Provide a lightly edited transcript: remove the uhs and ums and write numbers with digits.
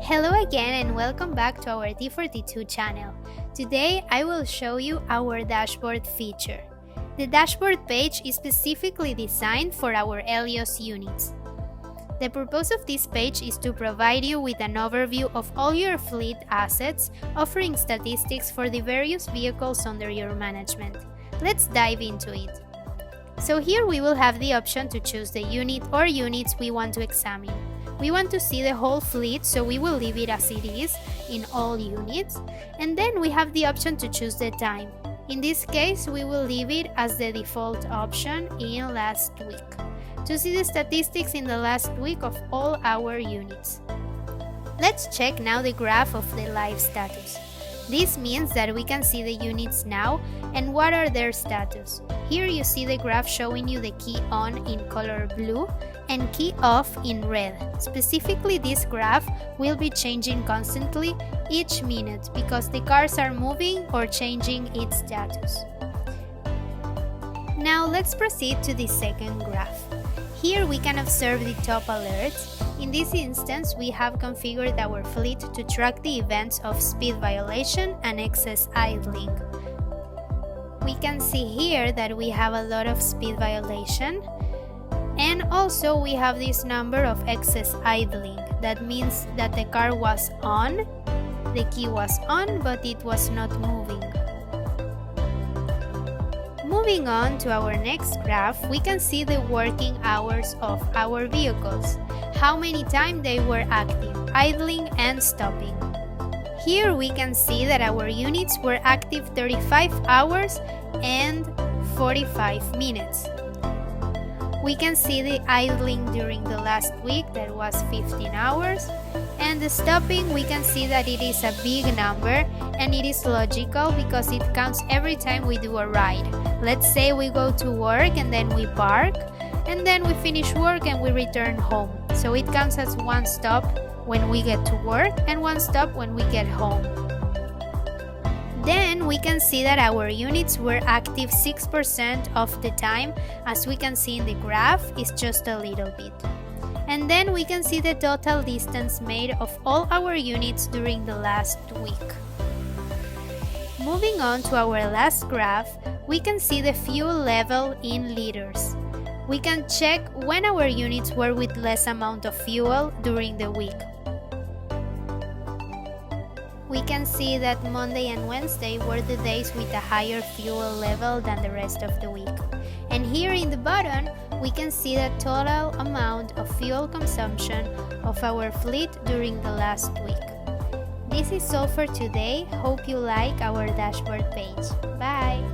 Hello again and welcome back to our t42 channel. Today I will show you our dashboard feature. The dashboard page is specifically designed for our Helios units. The purpose of this page is to provide you with an overview of all your fleet assets, offering statistics for the various vehicles under your management. Let's dive into it. So here we will have the option to choose the unit or units we want to examine. We want to see the whole fleet, so we will leave it as it is in all units, and then we have the option to choose the time. In this case, we will leave it as the default option in last week, to see the statistics in the last week of all our units. Let's check now the graph of the live status. This means that we can see the units now and what are their status. Here you see the graph showing you the key on in color blue and key off in red. Specifically, this graph will be changing constantly each minute because the cars are moving or changing its status. Now let's proceed to the second graph. Here we can observe the top alerts. In this instance, we have configured our fleet to track the events of speed violation and excess idling. We can see here that we have a lot of speed violation, and also we have this number of excess idling. That means that the car was on, the key was on, but it was not moving. Moving on to our next graph, we can see the working hours of our vehicles, how many times they were active, idling and stopping. Here we can see that our units were active 35 hours and 45 minutes. We can see the idling during the last week, that was 15 hours, and the stopping, we can see that it is a big number and it is logical because it counts every time we do a ride. Let's say we go to work and then we park, and then we finish work and we return home. So it counts as one stop when we get to work and one stop when we get home. Then we can see that our units were active 6% of the time, as we can see in the graph, is just a little bit. And then we can see the total distance made of all our units during the last week. Moving on to our last graph, we can see the fuel level in liters. We can check when our units were with less amount of fuel during the week. We can see that Monday and Wednesday were the days with a higher fuel level than the rest of the week. And here in the bottom, we can see the total amount of fuel consumption of our fleet during the last week. This is all for today. Hope you like our dashboard page. Bye!